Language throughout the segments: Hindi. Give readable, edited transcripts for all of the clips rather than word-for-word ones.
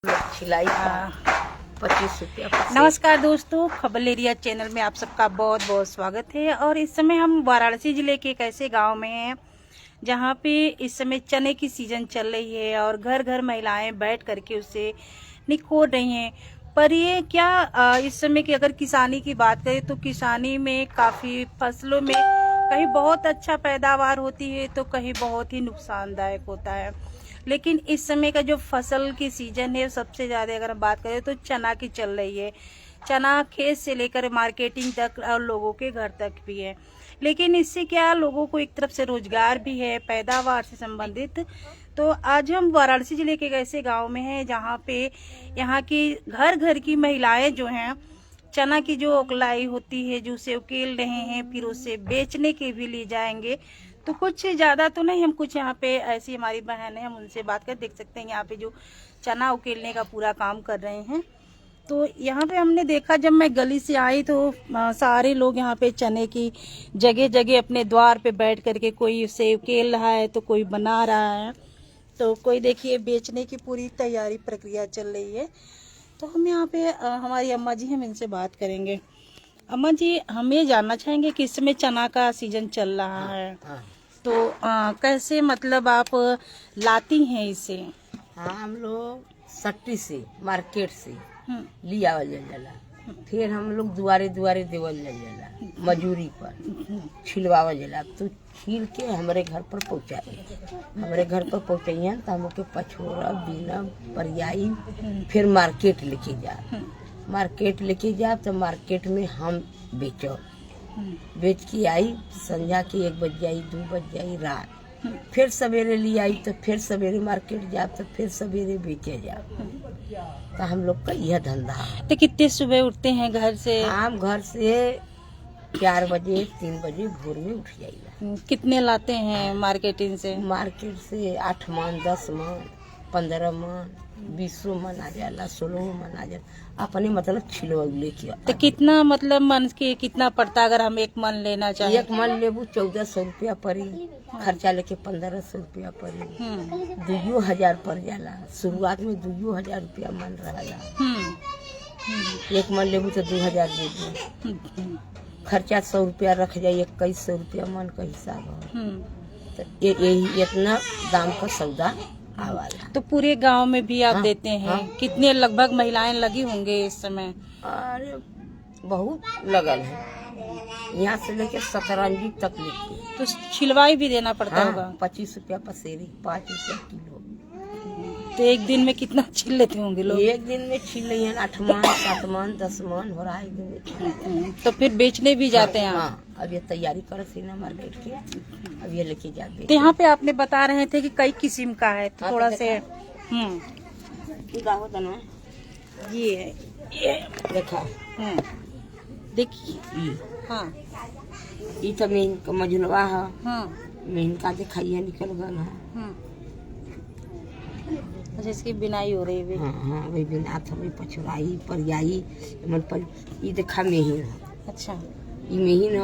सिलाई 25 रुपया। नमस्कार दोस्तों, खबर एरिया चैनल में आप सबका बहुत बहुत स्वागत है। और इस समय हम वाराणसी जिले के एक ऐसे गांव में हैं जहां पे इस समय चने की सीजन चल रही है और घर घर महिलाएं बैठ करके उसे निकोड़ रही हैं। पर ये क्या इस समय की अगर किसानी की बात करें तो किसानी में काफी फसलों में कहीं बहुत अच्छा पैदावार होती है तो कहीं बहुत ही नुकसानदायक होता है। लेकिन इस समय का जो फसल की सीजन है सबसे ज्यादा अगर हम बात करें तो चना की चल रही है। चना खेत से लेकर मार्केटिंग तक और लोगों के घर तक भी है। लेकिन इससे क्या लोगों को एक तरफ से रोजगार भी है पैदावार से संबंधित। तो आज हम वाराणसी जिले के एक ऐसे गाँव में हैं जहाँ पे यहाँ की घर घर की महिलाएं जो हैं चना की जो उकलाई होती है जो उसे उकेल रहे हैं, फिर उसे बेचने के भी ले जाएंगे। तो कुछ ज्यादा तो नहीं, हम कुछ यहाँ पे ऐसी हमारी बहन है, हम उनसे बात कर देख सकते हैं यहाँ पे जो चना उकेलने का पूरा काम कर रहे हैं। तो यहाँ पे हमने देखा जब मैं गली से आई तो सारे लोग यहाँ पे चने की जगह जगह अपने द्वार पे बैठ करके कोई उसे उकेल रहा है तो कोई बना रहा है, तो कोई देखिए बेचने की पूरी तैयारी प्रक्रिया चल रही है। तो हम यहाँ पे हमारी अम्मा जी हम इनसे बात करेंगे। अम्मा जी, हम ये जानना चाहेंगे कि इस समय चना का सीजन चल रहा है तो कैसे मतलब आप लाती हैं इसे? हाँ, हम लोग सट्टी से मार्केट से लिया जाला, फिर हम लोग दुआरे दुआरे देवल जाला मजूरी पर छिलवावल जाला। तो छील के हमारे घर पर पहुँचाए, हमारे घर पर पहुँचाइए तो हम लोग के पछोरा बीना परियाई फिर मार्केट लेके जा तो मार्केट में हम बेचो, बेच के आई संध्या के 1 बज जाई 2 बज जाई रात, फिर सवेरे ले आई तो फिर सवेरे मार्केट जा तो फिर सवेरे बेचे जा। तो हम लोग का यह धंधा है। तो कितने सुबह उठते हैं घर से? हम घर से 4 बजे 3 बजे भोर में उठ जाइए। कितने लाते हैं मार्केटिंग से? मार्केट से 8 मन 10 मन 15 मन 20 मन आ जाला, 16 मन आ जाला, अपने मतलब छिलवा लेके। तो कितना मतलब मन के कितना पड़ता अगर हम 1 मन लेना चाहें? 1 मन लेबू 1400 रुपया पड़ी, खर्चा लेके 1500 रुपया पड़ी, 2000 पड़ जाला। शुरुआत में 2000 रुपया मन रहा। 1 मन लेबू तो 2000 देबू, खर्चा 100 रुपया रख जाये, 2100 रुपया मन का हिसाब है। तो यही इतना दाम का सौदा आवाला। तो पूरे गांव में भी आप देते हैं? कितने लगभग महिलाएं लगी होंगे इस समय? अरे बहुत लगल है, यहाँ से लेके 17 तक लेके। तो छिलवाई भी देना पड़ता होगा? 25 रुपया पसेरी, 5 रुपया किलो। तो एक दिन में कितना छील लेते होंगे लोग? एक दिन में छील रही है 8 मन 7 मन 10 मन हो रहा है। तो फिर बेचने भी जाते हैं? हाँ, अब ये तैयारी कर ना मार्केट की, अब ये लेके जाते। तो यहाँ पे आपने बता रहे थे कि कई किस्म का है, तो थोड़ा से ये है, ये देखा देखिए। हाँ, ये तो मेन का मजनवा है। हाँ, मेन का दिखाइए निकल गया है। अच्छा, इसकी बिनाई हो रही है। हाँ, वही बिना थोड़ी पछुराई परियाई मन पर ये देखा मेहिन है। अच्छा, ये मेहिन है।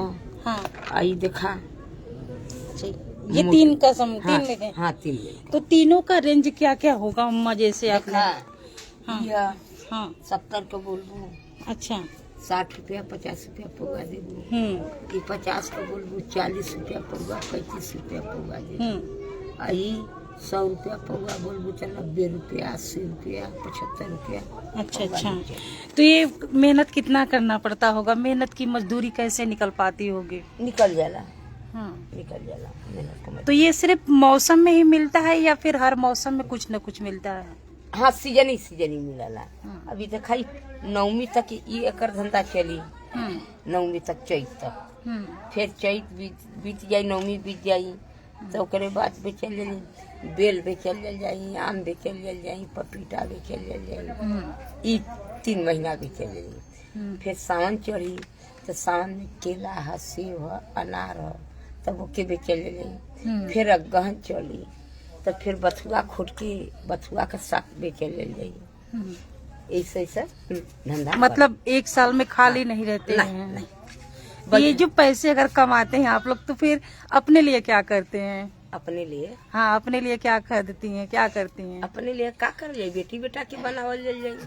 हाँ, आई देखा। अच्छा, ये 3 कसम 3 में है। हाँ, 3 में। तो तीनों का रेंज क्या क्या होगा अम्मा? जैसे आपने हाँ, हाँ 70 का बोलबू। अच्छा, 60 रुपया 50 रुपया पौवा देबू। ये 50 का बोलबू 40 रुपया पौवा, 35 रुपया पौवा देबू। आई 100 रुपया पौवा बोलबू तो 90 रुपया 80 रुपया 75 रुपया। अच्छा। तो ये मेहनत कितना करना पड़ता होगा? मेहनत की मजदूरी कैसे निकल पाती होगी? निकल जाला, निकल जाला मेहनत का। तो ये सिर्फ मौसम में ही मिलता है या फिर हर मौसम में कुछ न कुछ मिलता है? हाँ, सीजन ही मिलला। अभी देखा 9वीं तक ये एकर धंधा चली, 9वीं तक चैत तक। फिर चैत बीत जाये, 9वीं बीत जाये तो ओकरे बाद बेचल जाई, बेल बेचल जाई, आम बेचल जाई, पपीता बेचल जाई। ई 3 महीना बेचल जाई। फिर सावन चढ़ी तो सावन में केला है, सेब है, अनार है, तब ओके बेचल जाई। फिर अगहन चली तो फिर बथुआ खोट के बथुआ का साग बेचल जाई। ऐसे धंधा। मतलब 1 साल में खाली नहीं रहते हैं? नहीं। ये जो पैसे अगर कमाते हैं आप लोग तो फिर अपने लिए क्या करते हैं? अपने लिए। हाँ, अपने लिए क्या खरीदती हैं, क्या करती हैं? अपने लिए का कर ले, बेटी बेटा के बनावल जाए।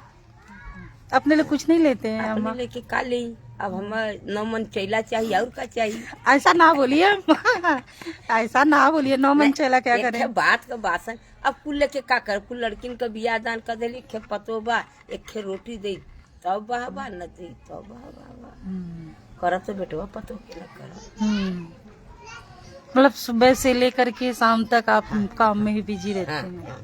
अपने लिए कुछ नहीं लेते हैं अपने अम्मा? लिए के का ले, अब हम नौ मन चैला चाहिए और का चाहिए। ऐसा ना बोलिए अम्मा, ऐसा ना बोलिए, 9 मन चला क्या एक करें? ठे बात का बासन, अब कुल लेके का कर, कुल लड़किन का बियाह दान कर देली, खे पतो बा, एक खे रोटी दे तब बा न दी तब बा करब तो बेटवा पतो के न करब। मतलब सुबह से लेकर के शाम तक आप काम में ही बिजी रहते हैं।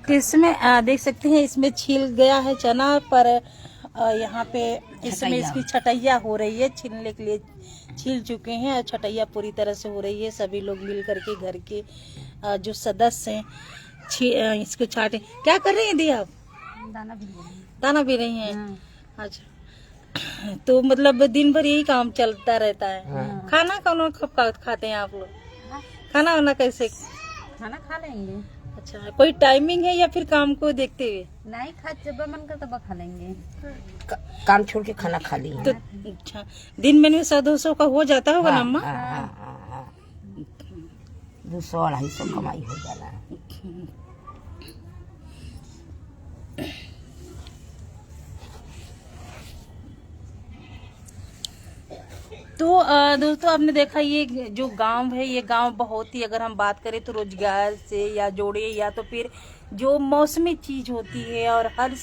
तो इसमें देख सकते हैं, इसमें छील गया है चना, पर यहाँ पे इसमें इसकी छटैया हो रही है। छीलने के लिए छील चुके हैं और छटैया पूरी तरह से हो रही है। सभी लोग मिल करके घर के जो सदस्य हैं इसको छाटे। क्या कर रही हैं दी आप? दाना भी रही हैं। अच्छा, तो मतलब दिन भर यही काम चलता रहता है। खाना कब खाते हैं आप लोग? खाना वाना कैसे? खाना खा लेंगे। अच्छा, कोई टाइमिंग है या फिर काम को देखते हुए? नहीं खा, जब मन कर तब खा लेंगे। काम छोड़ के खाना खा ली। तो अच्छा, दिन में 100-200 का हो जाता होगा ना अम्मा? 200-250 कमाई हो जाला। तो दोस्तों, आपने देखा ये जो गांव है, ये गांव बहुत ही, अगर हम बात करें तो रोजगार से या जोड़े, या तो फिर जो मौसमी चीज होती है और हर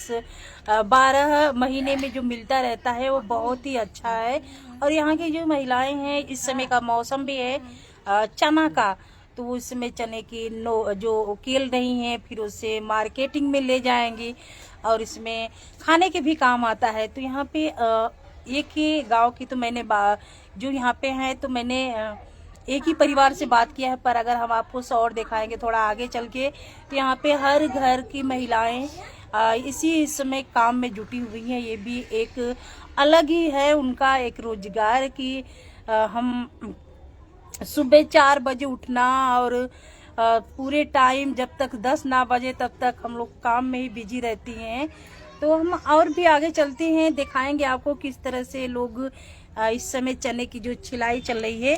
12 महीने में जो मिलता रहता है वो बहुत ही अच्छा है। और यहाँ की जो महिलाएं हैं, इस समय का मौसम भी है चना का, तो वो इसमें चने की जो केल रही हैं, फिर उसे मार्केटिंग में ले जाएंगी और इसमें खाने के भी काम आता है। तो यहाँ पे एक ही गांव की तो मैंने जो यहाँ पे हैं, तो मैंने एक ही परिवार से बात किया है, पर अगर हम आपको और दिखाएंगे थोड़ा आगे चल के, तो यहाँ पे हर घर की महिलाएं इसी समय काम में जुटी हुई हैं। ये भी एक अलग ही है उनका एक रोजगार की हम सुबह 4 बजे उठना और पूरे टाइम जब तक 10 ना बजे तब तक हम लोग काम में ही बिजी रहती हैं। तो हम और भी आगे चलते हैं, दिखाएंगे आपको किस तरह से लोग इस समय चने की जो छिलाई चल रही है,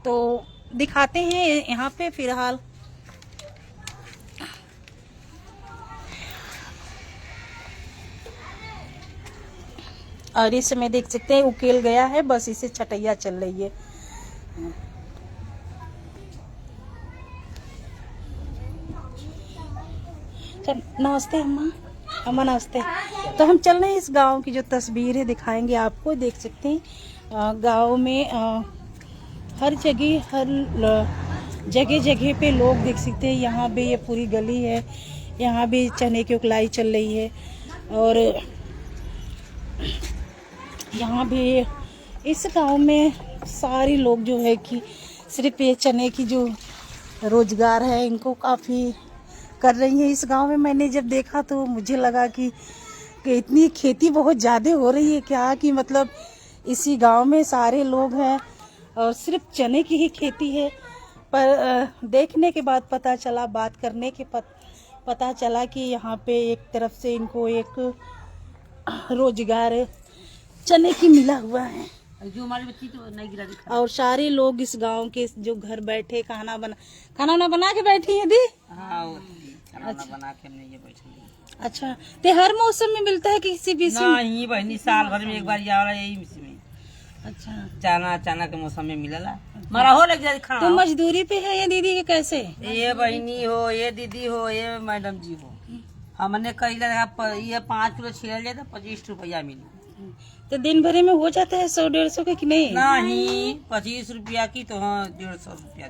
तो दिखाते हैं यहाँ पे फिलहाल। और इस समय देख सकते हैं उकेल गया है, बस इसे छटैया चल रही है। नमस्ते अम्मा। अम्मा नमस्ते। तो हम चल रहे हैं, इस गांव की जो तस्वीर है दिखाएंगे आपको। देख सकते हैं गांव में हर जगह पे लोग देख सकते हैं। यहाँ पे ये पूरी गली है, यहाँ भी चने की उकलाई चल रही है। और यहाँ भी इस गांव में सारे लोग जो है कि सिर्फ ये चने की जो रोजगार है इनको काफ़ी कर रही है। इस गांव में मैंने जब देखा तो मुझे लगा कि इतनी खेती बहुत ज़्यादा हो रही है क्या, कि मतलब इसी गांव में सारे लोग हैं और सिर्फ चने की ही खेती है। पर देखने के बाद पता चला, बात करने के पता चला कि यहाँ पे एक तरफ से इनको एक रोजगार चने की मिला हुआ है। जो हमारी बच्ची तो नहीं गिरा दिखा। और सारे लोग इस गांव के जो घर बैठे खाना बना के बैठी है दी। खाना बना के हमने ये बैठी। अच्छा, तो हर मौसम में मिलता है किसी भी नहीं बहनी, साल भर में एक बार आवाला यही में। अच्छा, चना के मौसम में मिलला मारा हो लग जाए खाना। तो मजदूरी पे है ये दीदी के कैसे? ये बहनी हो, ये दीदी हो, ये मैडम जी हो, हमने कही ये 5 किलो छील जाए तो 25 रुपया मिली। तो दिन भर में हो जाता है 100-150 के कि नहीं? नहीं, 25 रुपया की तो हाँ 150 रुपया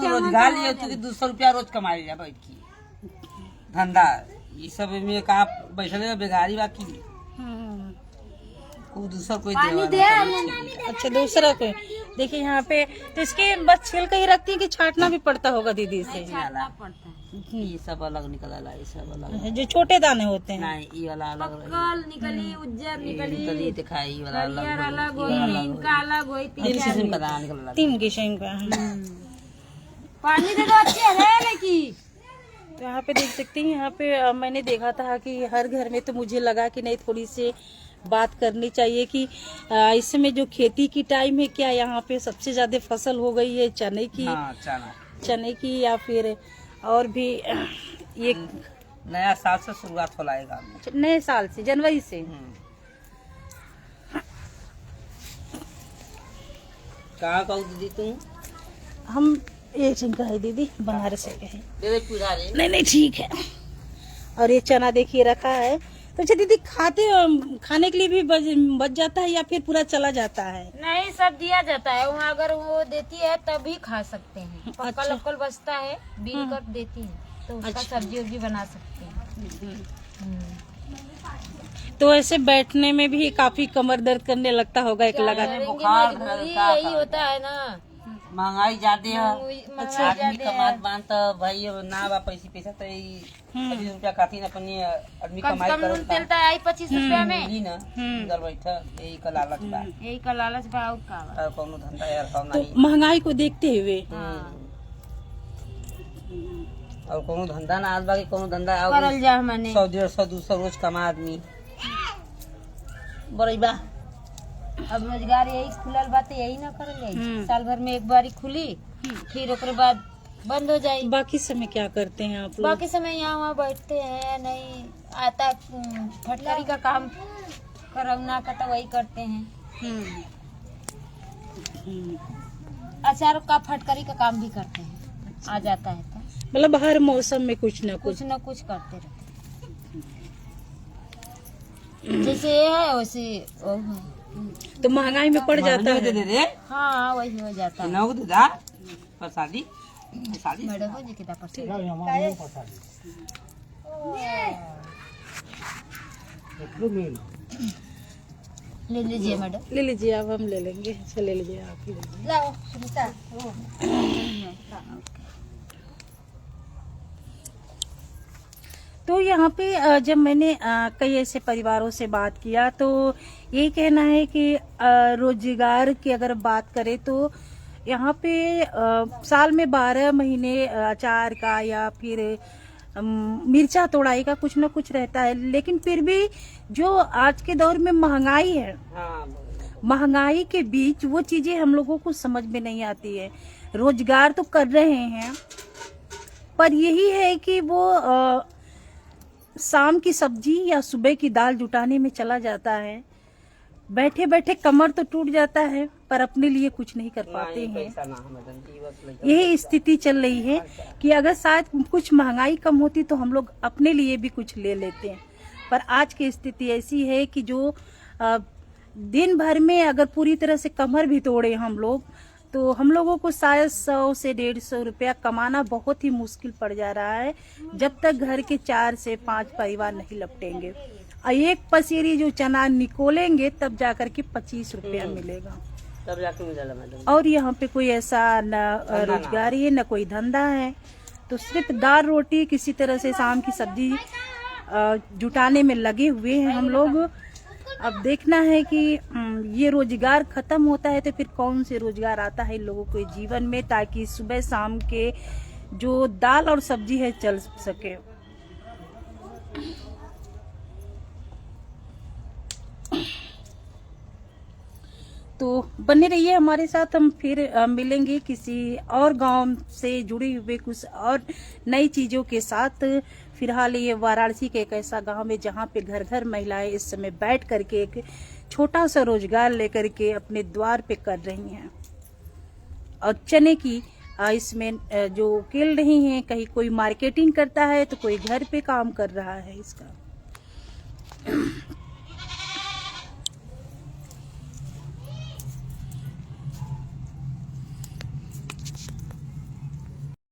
रोजगार लिए तो 200 रुपया रोज कमा लिया बैठ की धंधा। ये सब में का बैठे बेगारी बाकी दूसरा कोई अच्छा, दूसरा कोई। देखिए यहाँ पे तो इसके बस छिल के ही रखती है कि छाटना भी पड़ता होगा दीदी से? ये सब अलग निकला, ये सब अलग जो छोटे दाने होते हैं। नहीं, ये वाला अलग निकली, उज्जर निकली, दिखाई वाला अलग होई, इनका अलग होई, 3 किस्म का दाना निकला। 3 किस्म का। पानी दे दो अच्छे है लेकिन तो यहाँ पे देख सकते हैं, यहाँ पे मैंने देखा था कि हर घर में, तो मुझे लगा कि नहीं थोड़ी सी बात करनी चाहिए कि इस समय जो खेती की टाइम है, क्या यहाँ पे सबसे ज्यादा फसल हो गई है चने की? हाँ, चने की, या फिर और भी ये नया साल से शुरुआत हो लाएगा नए साल से, जनवरी से। कहाँ कहूँ दीदी तुम? हम एक जिनका है दीदी, बनारस के है। दे पूरा रे। नहीं ठीक है। और ये चना देखिए रखा है। तो अच्छा दीदी, खाने के लिए भी बच जाता है या फिर पूरा चला जाता है? नहीं, सब दिया जाता है वहाँ, अगर वो देती है तभी खा सकते हैं। पक्कल अच्छा। उक्कल बचता है, बीन कर देती है तो उसका अच्छा। सब्जी उब्जी बना सकते हैं। तो ऐसे बैठने में भी काफी कमर दर्द करने लगता होगा एक लगा। बुखार मजबूरी क्या यही होता है ना, महंगाई ज्यादा है। अच्छा, आदमी कमात बान तो भाई ना बा पैसा तो 20 रुपया काटी न अपनी आदमी कम से कमाई कम करो नून तेल तो आई 25 रुपया में। ली ना घर बैठा, यही का लालच बा। यही का लालच बा और का बा। और कोनो धंधा यार कौन तो नहीं। महंगाई को देखते हुए और कोनो धंधा ना आज बाकी कोनो धंधा आओ करल जा हमने 100 150 200 रोज कमा आदमी बड़ी बा। अब रोजगार यही खुलल बात, यही ना करल जाई। साल भर में एक बारी खुली, फिर ओकरे बाद बंद हो जाई। बाकी समय क्या करते हैं आप लोग? बाकी समय यहाँ वहाँ बैठते हैं, नहीं आता फटकारी का काम करौना का तो वही करते हैं। अचार का फटकारी का काम भी करते हैं, आ जाता है तो मतलब हर मौसम में कुछ न कुछ न कुछ करते रहते हैं। जैसे ये है वैसे वो है। तो महंगाई में पड़ जाता दे है। दे हाँ वही हो जाता है। ना दे दा प्रसादी प्रसादी मैडम हो जी कितना परसेंट ले लीजिए मैडम। ले लीजिए, अब हम ले लेंगे। अच्छा ले लीजिए, आप ही ले लीजिए। लाओ सुनीता। तो यहाँ पे जब मैंने कई ऐसे परिवारों से बात किया तो ये कहना है कि रोजगार की अगर बात करें तो यहाँ पे साल में 12 महीने अचार का या फिर मिर्चा तोड़ाई का कुछ न कुछ रहता है, लेकिन फिर भी जो आज के दौर में महंगाई है, महंगाई के बीच वो चीजें हम लोगों को समझ में नहीं आती है। रोजगार तो कर रहे हैं, पर यही है कि वो शाम की सब्जी या सुबह की दाल जुटाने में चला जाता है। बैठे बैठे कमर तो टूट जाता है, पर अपने लिए कुछ नहीं कर पाते हैं। यही स्थिति चल रही है कि अगर शायद कुछ महंगाई कम होती तो हम लोग अपने लिए भी कुछ ले लेते हैं, पर आज की स्थिति ऐसी है कि जो दिन भर में अगर पूरी तरह से कमर भी तोड़े हम लोग, तो हम लोगों को शायद 100 से 150 रुपया कमाना बहुत ही मुश्किल पड़ जा रहा है, जब तक घर के 4 से 5 परिवार नहीं लपटेंगे। एक पसेरी जो चना निकोलेंगे तब जाकर के 25 रुपया मिलेगा, तब जाके मिलेगा मैडम। और यहाँ पे कोई ऐसा न रोजगार है न कोई धंधा है, तो सिर्फ दाल रोटी किसी तरह से शाम की सब्जी जुटाने में लगे हुए हैं हम लोग। अब देखना है कि ये रोजगार खत्म होता है तो फिर कौन से रोजगार आता है इन लोगों के जीवन में, ताकि सुबह शाम के जो दाल और सब्जी है चल सके। तो बने रहिए हमारे साथ, हम फिर मिलेंगे किसी और गांव से जुड़े हुए कुछ और नई चीजों के साथ। फिलहाल ये वाराणसी के एक ऐसा गांव है जहां पे घर घर महिलाएं इस समय बैठ करके एक छोटा सा रोजगार लेकर के अपने द्वार पे कर रही हैं, और चने की इसमें जो केल रही हैं। कहीं कोई मार्केटिंग करता है तो कोई घर पे काम कर रहा है इसका।